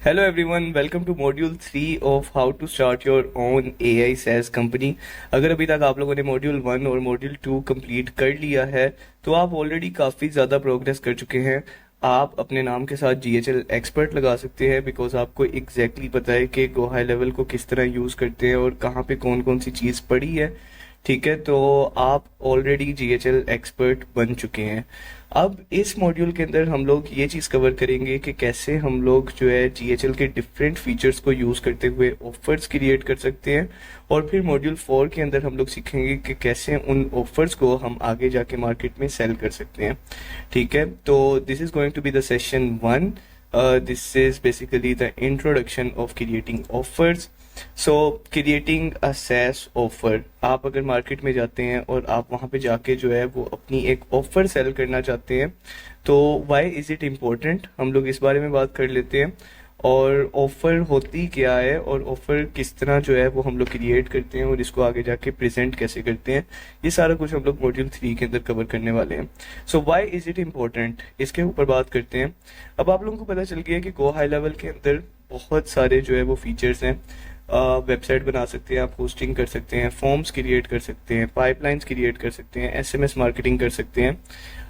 Hello everyone, welcome to Module 3 of How to Start Your Own AI SaaS Company। अगर अभी तक आप लोगों ने मॉड्यूल 1 और मॉड्यूल 2 कंप्लीट कर लिया है तो आप ऑलरेडी काफ़ी ज़्यादा प्रोग्रेस कर चुके हैं। आप अपने नाम के साथ GHL एक्सपर्ट लगा सकते हैं बिकॉज आपको एग्जैक्टली पता है कि गो हाई लेवल को किस तरह यूज़ करते हैं और कहाँ पे कौन कौन सी चीज़ पड़ी है। ठीक है, तो आप ऑलरेडी GHL एक्सपर्ट बन चुके हैं। अब इस मॉड्यूल के अंदर हम लोग ये चीज़ कवर करेंगे कि कैसे हम लोग जो है GHL के डिफरेंट फीचर्स को यूज़ करते हुए ऑफर्स क्रिएट कर सकते हैं। और फिर मॉड्यूल 4 के अंदर हम लोग सीखेंगे कि कैसे उन ऑफर्स को हम आगे जाके मार्केट में सेल कर सकते हैं। ठीक है, तो this is going to be the session 1। This is basically the introduction of creating offers. So creating a SaaS offer, आप अगर मार्केट में जाते हैं और आप वहाँ पे जाके जो है वो अपनी एक ऑफर सेल करना चाहते हैं तो व्हाई इज़ इट इम्पोर्टेंट, हम लोग इस बारे में बात कर लेते हैं। और ऑफर होती क्या है और ऑफर किस तरह जो है वो हम लोग क्रिएट करते हैं और इसको आगे जाके प्रेजेंट कैसे करते हैं, ये सारा कुछ हम लोग मॉड्यूल 3 के अंदर कवर करने वाले हैं। So why is it important, इसके ऊपर बात करते हैं। अब आप लोगों को पता चल गया कि गो हाई लेवल के अंदर बहुत सारे जो है वो फीचर्स हैं। वेबसाइट बना सकते हैं, आप होस्टिंग कर सकते हैं, फॉर्म्स क्रिएट कर सकते हैं, पाइपलाइंस क्रिएट कर सकते हैं, SMS मार्केटिंग कर सकते हैं।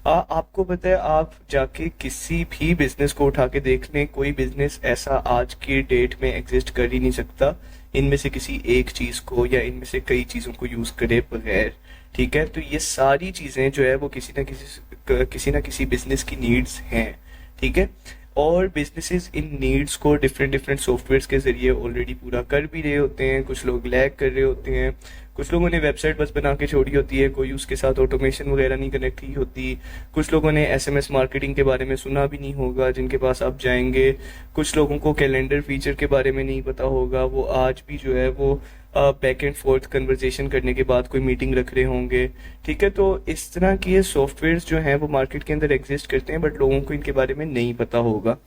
आपको पता है, आप जाके किसी भी बिजनेस को उठा के देख लें, कोई बिजनेस ऐसा आज की डेट में एग्जिस्ट कर ही नहीं सकता इनमें से किसी एक चीज को या इनमें से कई चीजों को यूज करे बगैर। ठीक है, तो ये सारी चीजें जो है वो किसी ना किसी बिजनेस की नीड्स हैं। ठीक है, और बिजनेसेस इन नीड्स को डिफरेंट डिफरेंट सॉफ्टवेयर्स के जरिए ऑलरेडी पूरा कर भी रहे होते हैं। कुछ लोग लैग कर रहे होते हैं, कुछ लोगों ने वेबसाइट बस बना के छोड़ी होती है, कोई उसके साथ ऑटोमेशन वगैरह नहीं कनेक्ट की होती। कुछ लोगों ने SMS मार्केटिंग के बारे में सुना भी नहीं होगा जिनके पास आप जाएंगे। कुछ लोगों को कैलेंडर फीचर के बारे में नहीं पता होगा, वो आज भी जो है वो बैक एंड फोर्थ कन्वर्जेशन करने के बाद कोई मीटिंग रख रहे होंगे। ठीक है, तो इस तरह की ये सॉफ्टवेयर्स जो हैं वो मार्केट के अंदर एग्जिस्ट करते हैं बट लोगों को इनके बारे में नहीं पता होगा।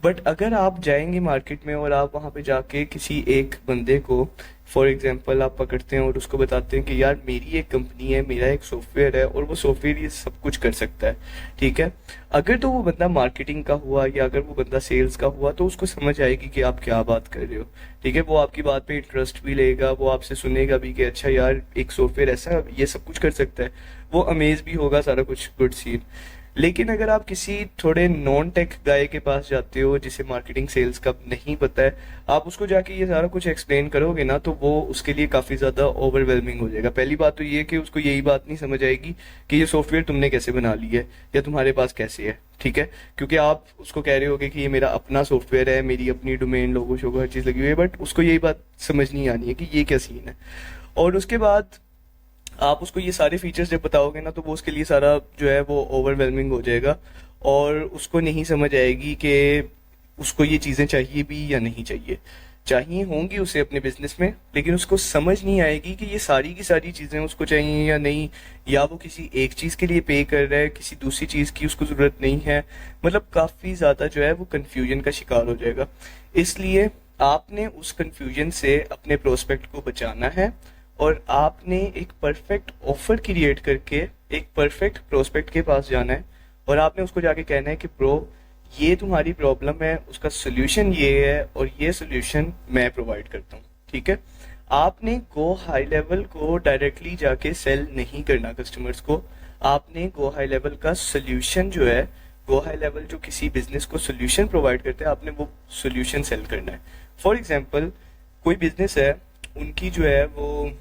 बट अगर आप जाएंगे मार्केट में और आप वहाँ पे जाके किसी एक बंदे को फॉर एग्जांपल आप पकड़ते हैं और उसको बताते हैं कि यार मेरी एक कंपनी है, मेरा एक सॉफ्टवेयर है और वो सॉफ्टवेयर ये सब कुछ कर सकता है। ठीक है, अगर तो वो बंदा मार्केटिंग का हुआ या अगर वो बंदा सेल्स का हुआ तो उसको समझ आएगी कि आप क्या बात कर रहे हो। ठीक है, वो आपकी बात पे इंटरेस्ट भी लेगा, वो आपसे सुनेगा भी कि अच्छा यार एक सॉफ्टवेयर ऐसा ये सब कुछ कर सकता है, वो अमेज भी होगा, सारा कुछ गुड सीन। लेकिन अगर आप किसी थोड़े नॉन टेक गाय के पास जाते हो जिसे मार्केटिंग सेल्स का नहीं पता है, आप उसको जाके ये सारा कुछ एक्सप्लेन करोगे ना तो वो उसके लिए काफी ज्यादा ओवरवेलमिंग हो जाएगा। पहली बात तो ये कि उसको यही बात नहीं समझ आएगी कि ये सॉफ्टवेयर तुमने कैसे बना ली है या तुम्हारे पास कैसे है। ठीक है, क्योंकि आप उसको कह रहे होगे कि ये मेरा अपना सॉफ्टवेयर है, मेरी अपनी डोमेन लोगो शोगो हर चीज लगी हुई है, बट उसको यही बात समझ नहीं आनी है कि ये क्या सीन है। और उसके बाद आप उसको ये सारे फीचर्स जब बताओगे ना तो वो उसके लिए सारा जो है वो ओवरवेलमिंग हो जाएगा और उसको नहीं समझ आएगी कि उसको ये चीज़ें चाहिए भी या नहीं चाहिए। चाहिए होंगी उसे अपने बिजनेस में, लेकिन उसको समझ नहीं आएगी कि ये सारी की सारी चीज़ें उसको चाहिए या नहीं, या वो किसी एक चीज़ के लिए पे कर रहा है, किसी दूसरी चीज़ की उसको ज़रूरत नहीं है। मतलब काफ़ी ज़्यादा जो है वो कन्फ्यूजन का शिकार हो जाएगा। इसलिए आपने उस कन्फ्यूजन से अपने प्रोस्पेक्ट को बचाना है और आपने एक परफेक्ट ऑफर क्रिएट करके एक परफेक्ट प्रोस्पेक्ट के पास जाना है और आपने उसको जाके कहना है कि ब्रो ये तुम्हारी प्रॉब्लम है, उसका सोल्यूशन ये है और ये सोल्यूशन मैं प्रोवाइड करता हूँ। ठीक है, आपने गो हाई लेवल को डायरेक्टली जाके सेल नहीं करना कस्टमर्स को, आपने गो हाई लेवल का सोल्यूशन जो है, गो हाई लेवल जो किसी बिजनेस को सोल्यूशन प्रोवाइड करते हैं, आपने वो सोल्यूशन सेल करना है। फॉर एग्जाम्पल कोई बिजनेस है, उनकी जो है वो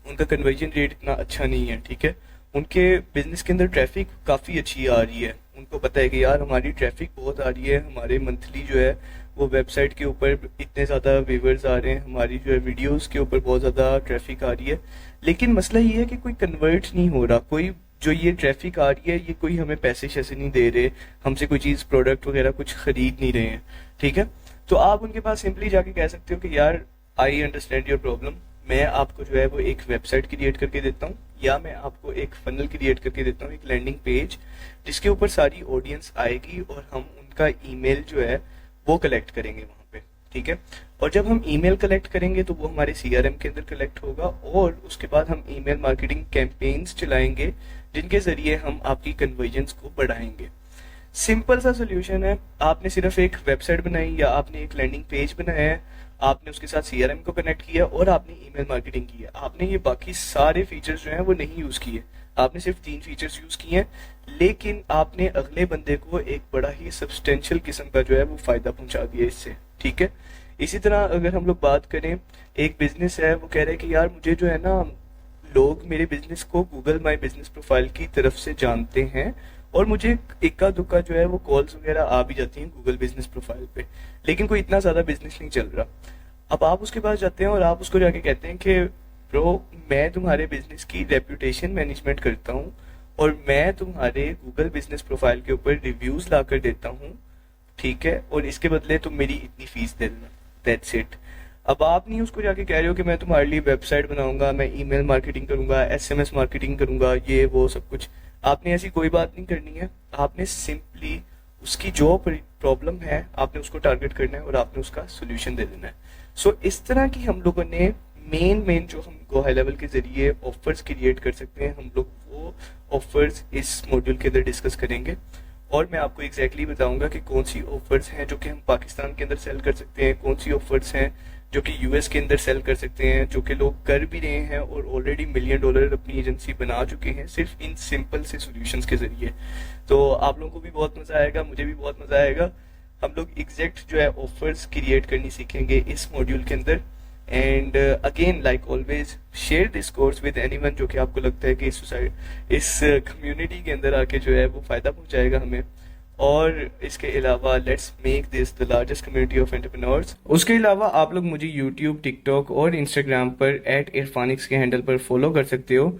उनका कन्वर्जन रेट इतना अच्छा नहीं है। ठीक है, उनके बिजनेस के अंदर ट्रैफिक काफ़ी अच्छी आ रही है, उनको पता है कि यार हमारी ट्रैफिक बहुत आ रही है, हमारे मंथली जो है वो वेबसाइट के ऊपर इतने ज़्यादा व्यूवर्स आ रहे हैं, हमारी जो है वीडियोस के ऊपर बहुत ज़्यादा ट्रैफिक आ रही है। लेकिन मसला ये है कि कोई कन्वर्ट नहीं हो रहा, कोई जो ये ट्रैफिक आ रही है ये कोई हमें पैसे शैसे नहीं दे रहे, हमसे कोई चीज़ प्रोडक्ट वगैरह कुछ खरीद नहीं रहे हैं। ठीक है, तो आप उनके पास सिंपली जाके कह सकते हो कि यार आई अंडरस्टैंड योर प्रॉब्लम, मैं आपको जो है वो एक वेबसाइट क्रिएट करके देता हूँ या मैं आपको एक फनल क्रिएट करके देता हूँ, एक लैंडिंग पेज जिसके ऊपर सारी ऑडियंस आएगी और हम उनका ईमेल जो है वो कलेक्ट करेंगे वहाँ पे। ठीक है, और जब हम ईमेल कलेक्ट करेंगे तो वो हमारे CRM के अंदर कलेक्ट होगा और उसके बाद हम ईमेल मार्केटिंग कैंपेन्स चलाएंगे जिनके जरिए हम आपकी कन्वर्जन्स को बढ़ाएंगे। सिंपल सा सोल्यूशन है। आपने सिर्फ एक वेबसाइट बनाई या आपने एक लैंडिंग पेज बनाया है, आपने उसके साथ सीआरएम को कनेक्ट किया और आपने ईमेल मार्केटिंग की है। आपने ये बाकी सारे फीचर्स जो हैं वो नहीं यूज किए, आपने सिर्फ 3 फीचर्स यूज किए हैं, लेकिन आपने अगले बंदे को एक बड़ा ही सब्सटेंशियल किस्म का जो है वो फायदा पहुंचा दिया इससे। ठीक है। इसी तरह अगर हम लोग बात करें, एक बिजनेस है, वो कह रहे हैं कि यार मुझे जो है ना, लोग मेरे बिजनेस को गूगल माई बिजनेस प्रोफाइल की तरफ से जानते हैं और मुझे इक्का दुक्का जो है वो कॉल्स वगैरह आ भी जाती हैं गूगल बिजनेस प्रोफाइल पे, लेकिन कोई इतना ज्यादा बिजनेस नहीं चल रहा। अब आप उसके पास जाते हैं और आप उसको जाके कहते हैं कि ब्रो, मैं तुम्हारे बिजनेस की रेप्यूटेशन मैनेजमेंट करता हूँ और मैं तुम्हारे गूगल बिजनेस प्रोफाइल के ऊपर रिव्यूज ला कर देता हूँ, ठीक है, और इसके बदले तुम मेरी इतनी फीस दे देना। That's it. अब आप नहीं उसको जाके कह रहे हो कि मैं तुम्हारे लिए वेबसाइट बनाऊंगा, मैं ईमेल मार्केटिंग करूंगा, एसएमएस मार्केटिंग करूंगा, ये वो सब कुछ। आपने ऐसी कोई बात नहीं करनी है। आपने सिंपली उसकी जो प्रॉब्लम है आपने उसको टारगेट करना है और आपने उसका सोल्यूशन दे देना है। सो इस तरह की हम लोगों ने मेन मेन जो हम गो हाई लेवल के जरिए ऑफर्स क्रिएट कर सकते हैं, हम लोग वो ऑफर्स इस मॉड्यूल के अंदर डिस्कस करेंगे। और मैं आपको एग्जैक्टली बताऊंगा कि कौन सी ऑफर्स हैं जो कि हम पाकिस्तान के अंदर सेल कर सकते हैं, कौन सी ऑफर्स हैं जो कि यूएस के अंदर सेल कर सकते हैं, जो कि लोग कर भी रहे हैं और ऑलरेडी $1 मिलियन अपनी एजेंसी बना चुके हैं सिर्फ इन सिंपल से सॉल्यूशंस के जरिए। तो आप लोगों को भी बहुत मजा आएगा, मुझे भी बहुत मजा आएगा। हम लोग एग्जैक्ट जो है ऑफर्स क्रिएट करनी सीखेंगे इस मॉड्यूल के अंदर। And again like always, share this course with anyone जो कि आपको लगता है कि इस कम्युनिटी के अंदर आके जो है वो फायदा पहुंचाएगा हमें। और इसके अलावा let's make this the largest community of entrepreneurs. उसके अलावा आप लोग मुझे यूट्यूब, टिकटॉक और इंस्टाग्राम पर @इरफानिक्स के हैंडल पर फॉलो कर सकते हो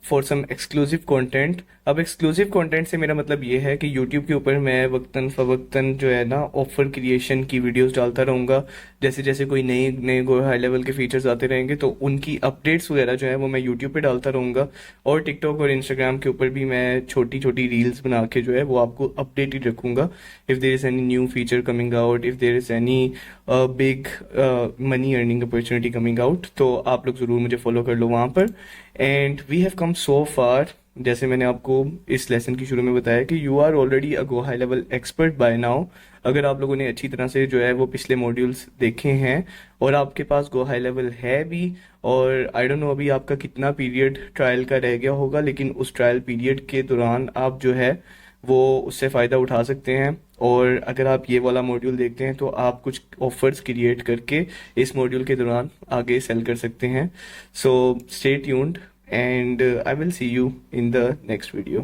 फॉर सम एक्सक्लूसिव कंटेंट। अब एक्सक्लूसिव कंटेंट से मेरा मतलब ये है कि यूट्यूब के ऊपर मैं वक्तन फवक्तन जो है ना ऑफर क्रिएशन की वीडियोस डालता रहूंगा। जैसे जैसे कोई नए नए हाई लेवल के फीचर्स आते रहेंगे तो उनकी अपडेट्स वगैरह जो है वो मैं यूट्यूब पे डालता रहूंगा। और टिकटॉक और इंस्टाग्राम के ऊपर भी मैं छोटी छोटी रील्स बना के जो है वो आपको अपडेटेड रखूंगा। If there is any new feature coming out, if there is any big money earning opportunity coming out, तो आप लोग जरूर मुझे फॉलो कर लो वहां पर। एंड वी हैव कम सो फार, जैसे मैंने आपको इस लेसन की शुरू में बताया कि you are already a go high level expert by now. अगर आप लोगों ने अच्छी तरह से जो है वो पिछले मॉड्यूल्स देखे हैं और आपके पास गो हाई लेवल है भी, और आई डोंट नो अभी आपका कितना पीरियड ट्रायल का रह गया होगा, लेकिन उस ट्रायल पीरियड के दौरान आप जो है वो उससे फ़ायदा उठा सकते हैं। और अगर आप ये वाला मॉड्यूल देखते हैं तो आप कुछ ऑफर्स क्रिएट करके इस मॉड्यूल के दौरान आगे सेल कर सकते हैं। So stay tuned and I will see you in the next video.